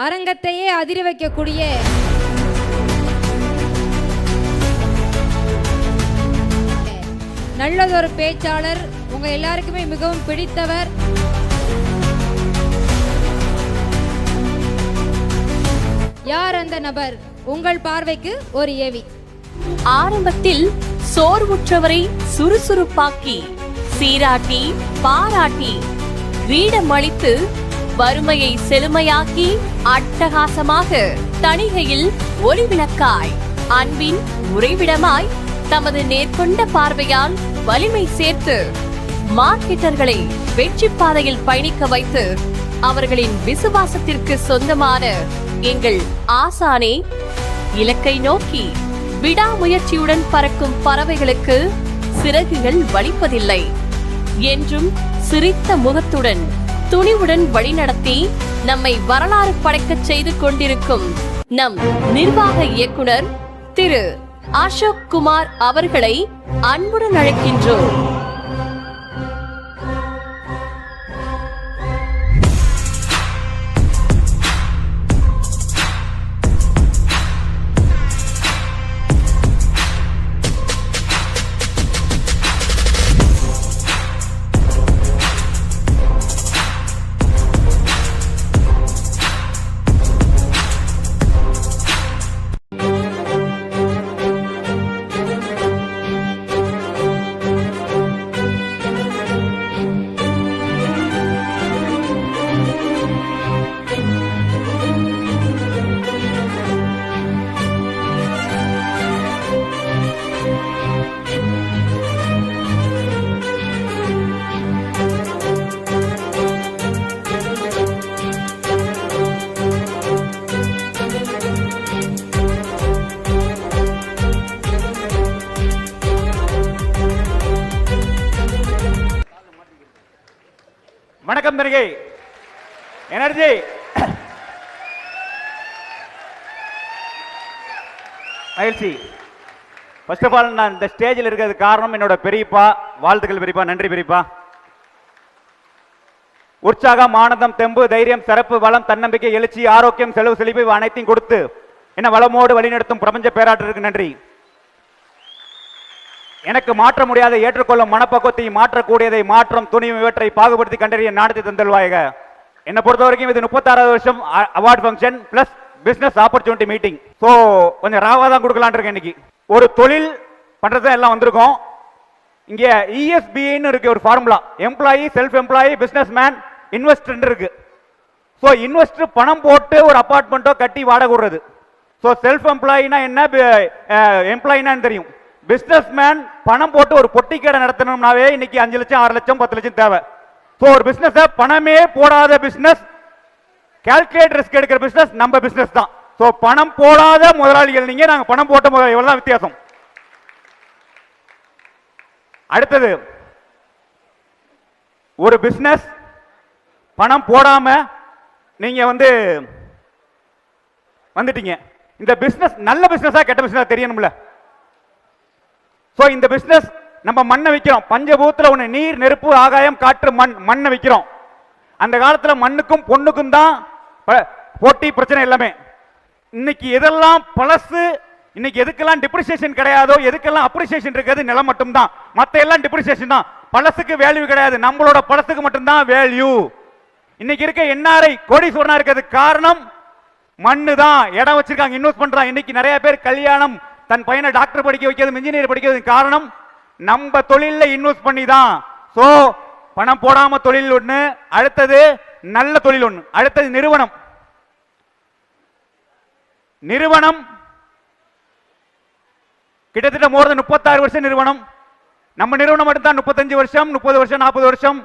அரங்கத்தையே அதிர வைக்கக்கூடிய நல்லதொரு பேச்சாளர், உங்க எல்லாருக்குமே மிகவும் பிடித்தவர். யார் அந்த நபர்? உங்கள் பார்வைக்கு ஒரு ஏவி. ஆரம்பத்தில் சோர்வுற்றவரை சுறுசுறுப்பாக்கி, சீராட்டி பாராட்டி, கிரீடமளித்து வறுமையை செழுமையாக்கி, அட்டகாசமாக தணிகையில் ஒளிவிளக்காய், அன்பின் உறைவிடமாய், தமது நேர்கொண்ட பார்வையால் வலிமை சேர்த்து மார்க்கெட்டர்களை வெற்றி பாதையில் பயணிக்க வைத்து அவர்களின் விசுவாசத்திற்கு சொந்தமான எங்கள் ஆசானே, இலக்கை நோக்கி விடாமுயற்சியுடன் பறக்கும் பறவைகளுக்கு சிறகுகள் வலிப்பதில்லை என்றும் சிரித்த முகத்துடன் துணிவுடன் வழிநடத்தி நம்மை வரலாறு படைக்கச் செய்து கொண்டிருக்கும் நம் நிர்வாக இயக்குனர் திரு அசோக் குமார் அவர்களை அன்புடன் அழைக்கின்றோம். வணக்கம் தனிகை எனர்ஜி. மகிழ்ச்சி. ஃபர்ஸ்ட் ஆஃப் ஆல், நான் இந்த ஸ்டேஜில் இருக்கிறது காரணம் என்னோட பெரியப்பா. வாழ்த்துக்கள் பெரியப்பா, நன்றி பெரியப்பா. உற்சாகம், ஆனந்தம், தெம்பு, தைரியம், சிறப்பு, வளம், தன்னம்பிக்கை, எழுச்சி, ஆரோக்கியம், செலவு, செழிப்பு அனைத்தையும் கொடுத்து என்ன வளமோடு வழிநடத்தும் பிரபஞ்ச பேராற்றலுக்கு நன்றி. எனக்கு மாற்ற முடியாத ஏற்றுக்கொள்ளும் மனப்பக்குவத்தை, மாற்றக்கூடியதை மாற்றம் துணியும் இவற்றை பாகுபடுத்தி கண்டறிய நாடத்தை தந்தல்வாயக. என்னை பொறுத்த வரைக்கும் இது 36வது வருஷம் award function plus business opportunity meeting. So கொஞ்சம் ராவா தான் கொடுக்கலான் இருக்கேன். இன்னைக்கு ஒரு தொழில் பண்றது எல்லாம் வந்திருக்கோம். இங்க ESBன்னு இருக்கு ஒரு formula. Employee, self employee, business man, investor இருக்கு. ஸோ இன்வெஸ்டர் பணம் போட்டு ஒரு அபார்ட்மெண்ட்டோ கட்டி வாடகை விடுறது. ஸோ செல்ஃப் எம்ப்ளாயினா என்ன, எம்ப்ளாயினான்னு தெரியும். பிசினஸ் மேன் பணம் போட்டு ஒரு பொட்டி கடை நடத்தணும்னாவே இன்னைக்கு 5 லட்சம் 6 லட்சம் 10 லட்சம் தேவை. ஸோ ஒரு பிசினஸ் பணமே போடாத பிசினஸ், கால்குலேட் ரிஸ்க் எடுக்கிற பிசினஸ் நம்ம பிசினஸ் தான். ஸோ பணம் போடாத முதலாளிகள் நீங்க, நாங்க பணம் போட்ட முதலாளி, இவ்வளவுதான் வித்தியாசம். அடுத்தது, ஒரு பிசினஸ் பணம் போடாம நீங்க வந்துட்டீங்க. இந்த பிசினஸ் நல்ல பிசினஸா கெட்ட பிசினஸா தெரியணும்ல. சோ இந்த பிசினஸ் நம்ம மண்ணை விக்கிறோம். பஞ்சபூத்துல ஒண்ணு, நீர், நெருப்பு, ஆகாயம், காற்று, மண்ணை விக்கிறோம். அந்த காலத்துல மண்ணுக்கும் பொண்ணுக்கும் தான் போட்டி, பிரச்சனை எல்லாமே. இன்னைக்கு எதெல்லாம் பழசு, இன்னைக்கு எதுக்கெல்லாம் டிப்ரிசியேஷன் கிடையாதோ, எதுக்கெல்லாம் அப்ரிசியேஷன் இருக்கிறது நிலம் மட்டும் தான். மத்த எல்லாம் டிப்ரிசியேஷன் தான். பழசுக்கு வேல்யூ கிடையாது, நம்மளோட பழசுக்கு மட்டும் தான் வேல்யூ. இன்னைக்கு இருக்க NRI கோடீஸ்வரனா இருக்கிறதுக்கு காரணம் மண்ணு தான். இடம் வச்சிருக்காங்க, இன்வெஸ்ட் பண்றாங்க. இன்னைக்கு நிறைய பேர் கல்யாணம், தன் பையனை டாக்டர் படிக்க வைக்கிறது, இன்ஜினியர் படிக்க வைக்கிறது காரணம் நம்ம தொழில இன்வெஸ்ட் பண்ணி தான். சோ பணம் போடாம தொழில் ஒண்ணு, அடுத்தது நல்ல தொழில் ஒண்ணு, அடுத்தது நிறுவனம். நிறுவனம் கிட்டத்தட்ட மோர் தென் 36 வருஷம் நிறுவனம். நம்ம நிறுவனம் மட்டும் தான் 35 வருஷம், 30 வருஷம், 40 வருஷம்.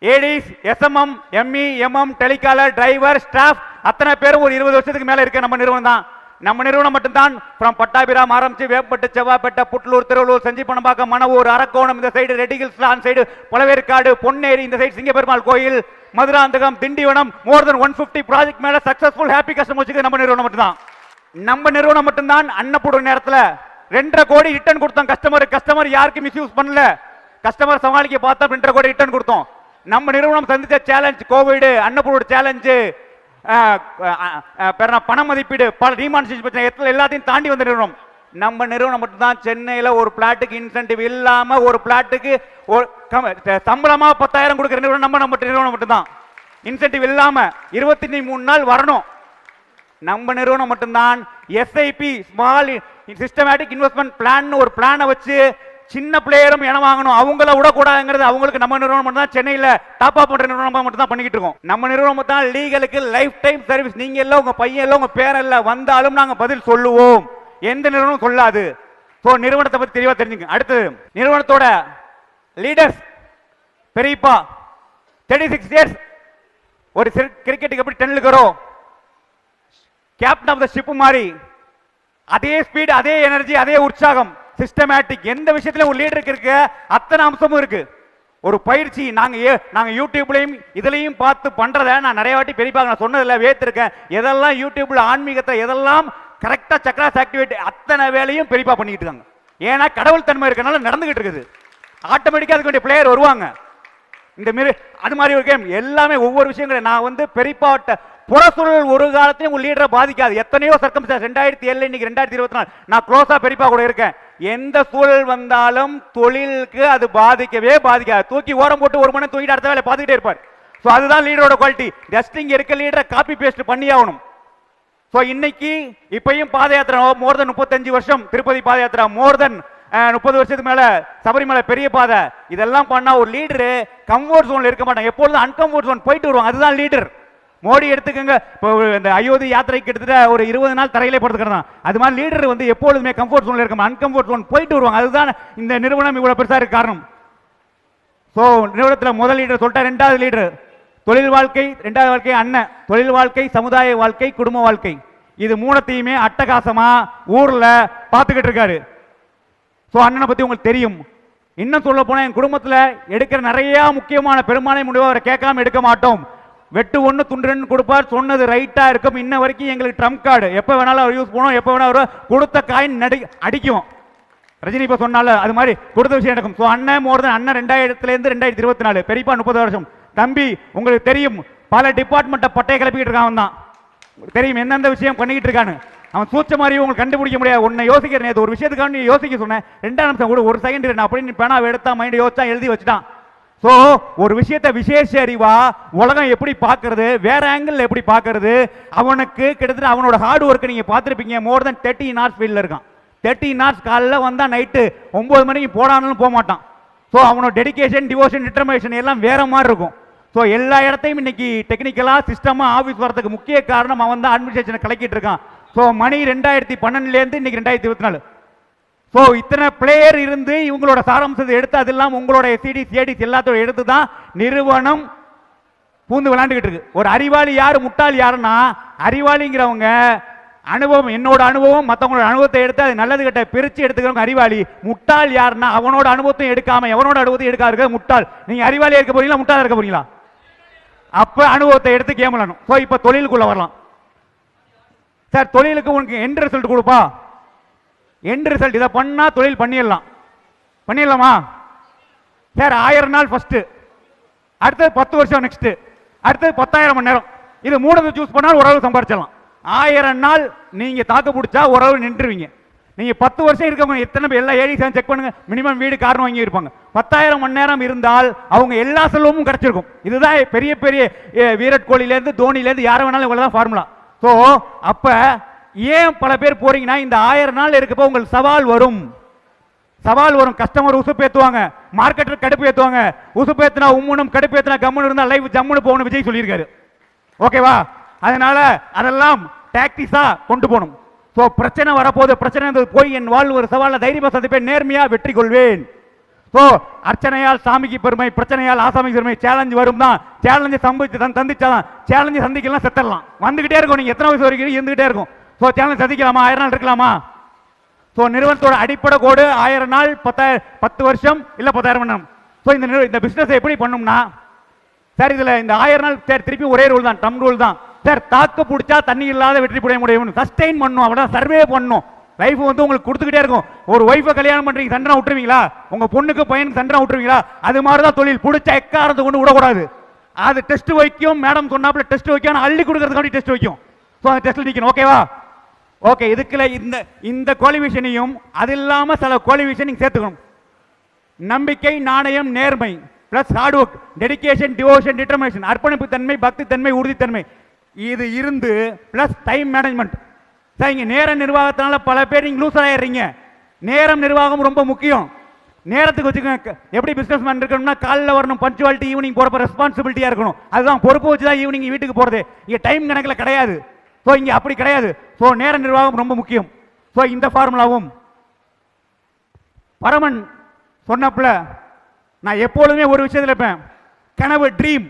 ADs, SMM, ME, MM, telecaller, driver, staff அத்தனை பேரும் ஒரு 20 வருஷத்துக்கு மேல இருக்க நம்ம நிறுவனம் தான். நம்ம நிறுவனம் மட்டும்தான் ஃப்ரம் பட்டாபிராம் ஆரம்பிச்சு வேப்பட்டு, செவ்வாப்பேட்டை, புட்லூர், திருவள்ளூர், செஞ்சிப்பணம்பாக்கம், மணவூர், அரக்கோணம், இந்த side Red Hills on side Pazhaverkadu, Ponneri, இந்த side Singaperumal Koil, Madurantakam, Tindivanam, more than 150 project மேல சக்சஸ்ஃபுல் ஹாப்பி கஸ்டமர் வச்சுக்க நம்ம நிறுவனம் மட்டும்தான். நம்ம நிறுவனம் மட்டும்தான் அன்னப்பூர்ண நேரத்துல 2.5 கோடி ரிட்டர்ன் கொடுத்தோம் கஸ்டமர் யாருக்கு மிஸ்யூஸ் பண்ணல. கஸ்டமர் சமாளிக்க பார்த்தா 2.5 கோடி ரிட்டர்ன் கொடுத்தோம். நம்ம நிறுவனம் சந்திச்ச சேலஞ்ச் கோவிட், அன்னப்பூர்ண சேலஞ்சு, பண மதிப்பீடு, பல டிமானிசேஷன் பிரச்சனை எல்லாத்தையும் தாண்டி வந்த நிறுவனம் நம்ம நிறுவனம் மட்டும்தான். சென்னையில் ஒரு பிளாட்டுக்கு இன்சென்டிவ் இல்லாம ஒரு பிளாட்டுக்கு சம்பளமா 10,000 கொடுக்கிற நிறுவனம் நம்ம நிறுவனம் மட்டும்தான். இன்சென்டிவ் இல்லாம 23 நாள் வரணும் நம்ம நிறுவனம் மட்டும்தான். SIP small systematic investment plan ஒரு பிளானை வச்சு சின்ன பிளேயரும் இடம் வாங்கணும், அவங்கள விடக்கூடாதுங்கிறது அவங்களுக்கு நம்ம நிறுவனம் மட்டும் தான் சென்னையில் டாப் அப் பண்ற நிறுவனம் மட்டும் தான் பண்ணிக்கிட்டு இருக்கோம். நம்ம நிறுவனம் தான் லீகலுக்கு லைஃப் டைம் சர்வீஸ். நீங்க எல்லாம் உங்க பையன் எல்லாம் உங்க பேர் எல்லாம் வந்தாலும் நாங்க பதில் சொல்லுவோம், எந்த நிறுவனம் சொல்லாது. ஸோ நிறுவனத்தை பத்தி தெளிவா தெரிஞ்சுங்க. அடுத்தது நிறுவனத்தோட லீடர்ஸ் பெரியப்பா 36 இயர்ஸ் ஒரு கிரிக்கெட்டுக்கு எப்படி 10 இருக்கிறோம் கேப்டன் ஆஃப் த ஷிப் மாதிரி அதே ஸ்பீட், அதே எனர்ஜி, அதே உற்சாகம், சிஸ்டமேட்டிக் எந்த விஷயத்திலும் ஒரு லீடருக்கு இருக்கு அத்தனை அம்சமும் இருக்கு. ஒரு பயிற்சி நாங்க யூடியூப்லயும் இதுலயும் பார்த்து பண்றத நான் நிறைய வாட்டி பெரியப்பா நான் சொன்னதில்ல வேத்திருக்கேன். எதெல்லாம் யூடியூப்ல ஆன்மீகத்தை எதெல்லாம் கரெக்டா சக்ராஸ் ஆக்டிவேட் அத்தனை வேலையும் பெரியப்பா பண்ணிட்டு இருக்காங்க. ஏன்னா கடவுள் தன்மை இருக்கனால நடந்துகிட்டு இருக்குது. ஆட்டோமேட்டிக்கா அதுக்கு வேண்டிய பிளேயர் வருவாங்க. இந்த மாரி அது மாதிரி ஒரு கேம் எல்லாமே ஒவ்வொரு விஷயங்களும் நான் பெரியப்பாட்ட புறசூழல் ஒரு காலத்திலும் உங்க லீடரை பாதிக்காது. எத்தனையோ சர்க்கம்ஸ்டான்ஸ் 2007 இன்னைக்கு 2024 நான் க்ளோஸா பெரியப்பா கூட இருக்கேன். எந்த சூழல் வந்தாலும் தொழிலுக்கு அது பாதிக்கவே பாதிக்காது. தூக்கி ஓரம் போட்டு ஒரு மணி தூக்கிட்டு அடுத்த வேலை பார்த்துக்கிட்டே இருப்பார். ஸோ அதுதான் லீடரோட குவாலிட்டி. ஜஸ்ட் இங்க இருக்க லீடரை காப்பி பேஸ்ட் பண்ணி ஆகணும். ஸோ இன்னைக்கு இப்பயும் பாத யாத்திரை மோர் தென் 35 வருஷம் திருப்பதி பாத யாத்திரை, மோர் தென் 30 வருஷத்துக்கு மேல சபரிமலை பெரிய பாதை, இதெல்லாம் பண்ணா ஒரு லீடரு கம்ஃபர்ட் ஜோன்ல இருக்க மாட்டாங்க. எப்பொழுதும் அன்கம்ஃபர்ட் ஜோன் போயிட்டு வருவாங்க. அதுதான் லீடர். மோடி எடுத்துக்கங்க, இப்போ இந்த அயோத்தி யாத்திரைக்கு கிட்டத்தட்ட ஒரு 20 நாள் தரையிலே படுத்துக்கிறதான். அது மாதிரி லீடர் எப்பொழுதுமே கம்ஃபர்ட் ஜோன்ல இருக்க அன்கம்ஃபர்ட் ஜோன் போயிட்டு வருவாங்க. அதுதான் இந்த நிறுவனம் இவ்வளவு பெருசா இருக்க காரணம். ஸோ நிறுவனத்தில் முதல் லீடர் சொல்லிட்டா, ரெண்டாவது லீடர் தொழில் வாழ்க்கை, ரெண்டாவது வாழ்க்கை அண்ணன் தொழில் வாழ்க்கை, சமுதாய வாழ்க்கை, குடும்ப வாழ்க்கை, இது மூணத்தையுமே அட்டகாசமா ஊர்ல பார்த்துக்கிட்டு இருக்காரு. ஸோ அண்ணனை பத்தி உங்களுக்கு தெரியும். இன்னும் சொல்ல போனா என் குடும்பத்தில் எடுக்கிற நிறைய முக்கியமான பெரும்பான்மை முடிவை அவரை கேட்காம எடுக்க மாட்டோம். வெட்டு ஒன்று துண்டு கொடுப்பார், சொன்னது ரைட்டா இருக்கும். இன்ன வரைக்கும் எங்களுக்கு ட்ரம்ப் கார்டு எப்போ வேணாலும் அவர் யூஸ் பண்ணுவோம், எப்போ வேணாலும் அவர் கொடுத்த காயின் அடிக்கும். ரஜினி இப்போ சொன்னால அது மாதிரி கொடுத்த விஷயம் நடக்கும். ஸோ அண்ணன் மோர் தென் அண்ணன் 2000 2024, பெரியப்பா 30 வருஷம். தம்பி உங்களுக்கு தெரியும் பல டிபார்ட்மெண்ட்டை பட்டையை கிளப்பிக்கிட்டு இருக்கான் தான் தெரியும் எந்தெந்த விஷயம் பண்ணிக்கிட்டு இருக்கான்னு. அவன் சூச்ச மாதிரி உங்களுக்கு கண்டுபிடிக்க முடியாது. ஒன்னை யோசிக்கிறேன், நேற்று ஒரு விஷயத்துக்காக நீ யோசிக்க சொன்னேன், 2 நிமிஷம் கூட ஒரு செகண்ட் நான் அப்படின்னு பேனாவை எடுத்தா மைண்ட் யோசிச்சா எழுதி வச்சுட்டான். ஸோ ஒரு விஷயத்தை விசேஷ அறிவா உலகம் எப்படி பார்க்கறது, வேற ஆங்கிள் எப்படி பார்க்கறது, அவனுக்கு கிட்டத்தட்ட அவனோட ஹார்ட் ஒர்க் நீங்க பார்த்துருப்பீங்க. மோர் தென் 30 hours ஃபீல்டில் இருக்கான். 30 hours காலையில் வந்தா நைட்டு 9 மணிக்கு போடானாலும் போக மாட்டான். ஸோ அவனோட டெடிகேஷன், டிவோஷன், டிட்டர்மினேஷன் எல்லாம் வேற மாதிரி இருக்கும். ஸோ எல்லா இடத்தையும் இன்னைக்கு டெக்னிக்கலா சிஸ்டமா ஆஃபீஸ் வரதுக்கு முக்கிய காரணம் அவன் தான் அட்மினிஸ்ட்ரேஷனை கலக்கிட்டு இருக்கான். ஸோ மணி 2012 இன்னைக்கு 2024. ஸோ இத்தனை பிளேயர் இருந்து இவங்களோட சாராம்சத்தை எடுத்து அதெல்லாம் உங்களோட எஸ்சிடிஸ் ஏடிஸ் எல்லாத்தோட எடுத்து தான் நிறுவனம் பூந்து விளையாண்டுகிட்டு இருக்கு. ஒரு அறிவாளி யாரு, முட்டாள் யாருன்னா, அறிவாளிங்கிறவங்க அனுபவம், என்னோட அனுபவம் மற்றவங்களோட அனுபவத்தை எடுத்து அது நல்லது கிட்ட பிரிச்சு எடுத்துக்கிறவங்க அறிவாளி. முட்டாள் யாருன்னா அவனோட அனுபவத்தையும் எடுக்காம எவனோட அனுபவத்தையும் எடுக்காது இருக்க முட்டாள். நீங்க அறிவாளியா இருக்க போறீங்களா, முட்டாளா இருக்க போறீங்களா? அப்ப அனுபவத்தை எடுத்து கேம் விளையாடணும். ஸோ இப்ப தொழிலுக்குள்ள வரலாம். சார் தொழிலுக்கு உனக்கு எண்ட் ரிசல்ட் கொடுப்பா, எண்ட் ரிசல்ட் இதை பண்ணா தொழில் பண்ணிடலாமா சார்? 1000 நாள் ஃபர்ஸ்ட், அடுத்தது 10 வருஷம் நெக்ஸ்ட், அடுத்தது 10,000 மணி நேரம். இது 3 சூஸ் பண்ணால் ஓரளவு சம்பாதிச்சிடலாம். 1000 நாள் நீங்க தாக்கு பிடிச்சா ஓரளவு நின்றுவீங்க. நீங்க 10 வருஷம் இருக்கவங்க எத்தனை எல்லா ஏடிஸையும் செக் பண்ணுங்க, மினிமம் வீடு காரணம் வாங்கி இருப்பாங்க. 10,000 மணி நேரம் இருந்தால் அவங்க எல்லா செல்வமும் கிடைச்சிருக்கும். இதுதான் பெரிய பெரிய விராட் கோலிலேருந்து தோனிலேருந்து யாரை வேணாலும் இவ்வளவுதான் ஃபார்முலா. ஸோ அப்ப ஏன் பல பேர் போறீங்கன்னா, இந்த 1000 நாள் இருக்கப்போ உங்களுக்கு சவால் வரும். கஸ்டமர் உசுப்பேத்துவாங்க, மார்க்கெட்டர் கடுப்பு ஏத்துவாங்க. உசுப்பேத்தினா உம்முனும், கடுப்பு ஏத்தினா கம்முன்னு இருந்தா லைஃப் ஜம்முன்னு போகணும் விஜய் சொல்லியிருக்காரு. ஓகேவா? அதனால அதெல்லாம் டாக்டிஸா கொண்டு போகணும். ஸோ பிரச்சனை வரப்போது, பிரச்சனை போய் என் வாழ்வு ஒரு சவாலில் தைரியமா சந்திப்பேன், நேர்மையா வெற்றி கொள்வேன். ஸோ அர்ச்சனையால் சாமிக்கு பெருமை, பிரச்சனையால் ஆசாமிக்கு பெருமை. சேலஞ்சு வரும் தான், சேலஞ்சு சந்திச்சாதான், சேலஞ்சு சந்திக்கலாம் செத்தரலாம். வந்துகிட்டே இருக்கும். நீங்க எத்தனை வயசு வரைக்கும் இருந்துகிட்டே இருக்கும். ஸோ சேலஞ்ச் சந்திக்கலாமா, 1000 நாள் இருக்கலாமா? ஸோ நிறுவனத்தோட அடிப்படை கோடு 1000 நாள், 10 வருஷம் இல்ல 10,000 மணி நேரம். ஸோ இந்த பிசினஸ் எப்படி பண்ணும்னா, சார் இதுல இந்த 1000 நாள் சார் திருப்பி ஒரே ரூல் தான், டம் ரூல் தான் சார். தாக்கு பிடிச்சா தண்ணி இல்லாத வெற்றி புடைய முடியும். சஸ்டெயின் பண்ணும், அப்படிதான் சர்வே பண்ணும். லைஃப் உங்களுக்கு கொடுத்துக்கிட்டே இருக்கும். ஒரு ஒய்ஃபை கல்யாணம் பண்றீங்க, சண்டை விட்டுருவீங்களா? உங்க பொண்ணுக்கு பையனுக்கு சண்டை விட்டுருவீங்களா? அது மாதிரிதான் தொழில். பிடிச்ச எக்காரத்தை கொண்டு விடக்கூடாது. அது டெஸ்ட் வைக்கும். மேடம் சொன்னாப்புல டெஸ்ட் வைக்கும், அள்ளி கொடுக்கறதுக்காண்டி டெஸ்ட் வைக்கும். ஸோ அந்த டெஸ்ட்ல நிற்கணும். ஓகேவா? ஓகே. இதுக்குள்ள இந்த குவாலிஃபிகேஷனையும் அது இல்லாம சில குவாலிஃபிகேஷன் நீங்க சேர்த்துக்கணும். நம்பிக்கை, நாணயம், நேர்மை plus hard work, dedication, devotion, determination, அர்ப்பணிப்பு தன்மை, பக்தி தன்மை, உறுதித்தன்மை, இது இருந்து பிளஸ் டைம் மேனேஜ்மெண்ட். சரிங்க. நேர நிர்வாகத்தினால பல பேர் நீங்க லூசர் ஆயிடுறீங்க. நேரம் நிர்வாகம் ரொம்ப முக்கியம். நேரத்துக்கு வச்சுக்கோங்க. எப்படி பிசினஸ் மேன் இருக்கணும்னா காலையில் வரணும், பஞ்சுவாலிட்டி, ஈவினிங் போறப்ப ரெஸ்பான்சிபிலிட்டியா இருக்கணும். அதுதான் பொறுப்பு வச்சு தான் ஈவினிங் வீட்டுக்கு போறது. இங்க டைம் கணக்கில் கிடையாது. ஸோ இங்க அப்படி கிடையாது. ஸோ நேர நிர்வாகம் ரொம்ப முக்கியம். ஸோ இந்த ஃபார்முலாவும் பரமன் சொன்னப்பல நான் எப்பொழுதுமே ஒரு விஷயத்தில் இருப்பேன். கனவு, ட்ரீம்.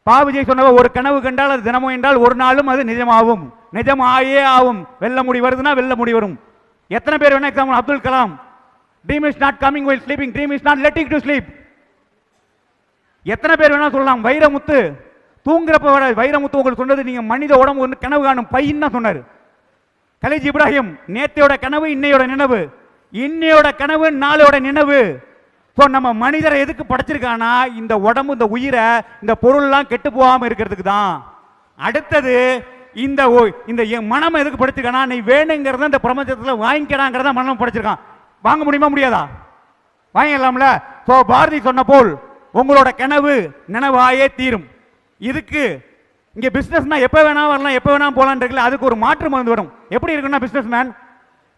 பாவிஜய் சொன்ன ஒரு கனவு கண்டால் அது தினமும் என்றால் ஒரு நாளும் அது நிஜமாகும். நிஜமாயே ஆகும். வெல்ல முடி வருதுன்னா வெல்ல முடி வரும். எத்தனை பேர் வேணா example Abdul Kalam, dream is not coming while sleeping, dream is not letting to sleep. எத்தனை பேர் வேணா சொல்லலாம். வைரமுத்து தூங்குறப்ப வர வைரமுத்து உங்களுக்கு சொன்னது நீங்க மனித உடம்பு ஒன்று கனவு காணும் பையன் தான் சொன்னார். கலீஜ் இப்ராஹிம் நேத்தையோட கனவு இன்னையோட நினைவு, இன்னையோட கனவு நாளையோட நினைவு. ஸோ நம்ம மனிதரை எதுக்கு படைச்சிருக்கானா இந்த உடம்பு, இந்த உயிரை, இந்த பொருள்லாம் கெட்டு போகாம இருக்கிறதுக்கு தான். அடுத்தது இந்த மனம் எதுக்கு படைச்சிருக்கானா நீ வேணுங்கிறத இந்த பிரபஞ்சத்தில் வாங்கிக்கிறாங்கிறத மனம் படைச்சிருக்கான். வாங்க முடியுமா? முடியாதா? வாங்கிடலாம்ல. ஸோ பாரதி சொன்ன போல் உங்களோட கனவு நினைவாயே தீரும். இதுக்கு இங்க பிசினஸ்னா எப்ப வேணா வரலாம், எப்ப வேணா போலாம் இருக்குல்ல, அதுக்கு ஒரு மாற்று மருந்து வரும். எப்படி இருக்குன்னா பிசினஸ் மேன்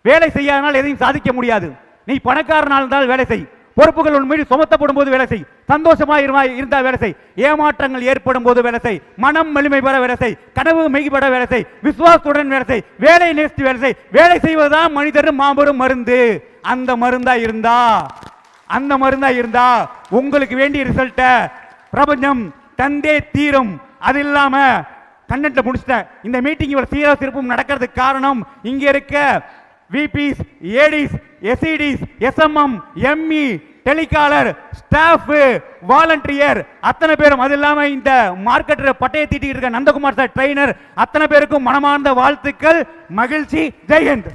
வேலை செய்யாதனால் எதையும் சாதிக்க முடியாது. நீ பணக்காரனால் இருந்தால் வேலை செய், பொறுப்புகள் உன் மீது சுமத்தப்படும் போது வேலை செய், சந்தோஷமா இருந்தால் வேலை செய், ஏமாற்றங்கள் ஏற்படும் போது வேலை செய், மனம் வலிமை பெற வேலை செய், கனவு மெய்பட வேலை செய், விசுவாசத்துடன் வேலை செய், வேலை நேசித்து வேலை செய். வேலை செய்வதுதான் மனிதர் மாபெரும் மருந்து. அந்த மருந்தா இருந்தா உங்களுக்கு வேண்டிய ரிசல்ட்ட பிரபஞ்சம் தந்தே தீரும். அது இல்லாம கண்டென்ட்ல முடிச்சிட்டேன். இந்த மீட்டிங் இவ்வளவு சீரா சிறப்பும் நடக்கிறதுக்கு காரணம் இங்க இருக்க VPs, ADs, SEDs, SMM, ME, telecaller, staff, volunteer அத்தனை பேரும், அது இல்லாம இந்த மார்க்கெட்டர் பட்டையை தீட்டிட்டு இருக்க நந்தகுமார் சார் ட்ரெயினர், அத்தனை பேருக்கும் மனமார்ந்த வாழ்த்துக்கள். மகிழ்ச்சி. ஜெய்ஹிந்த்.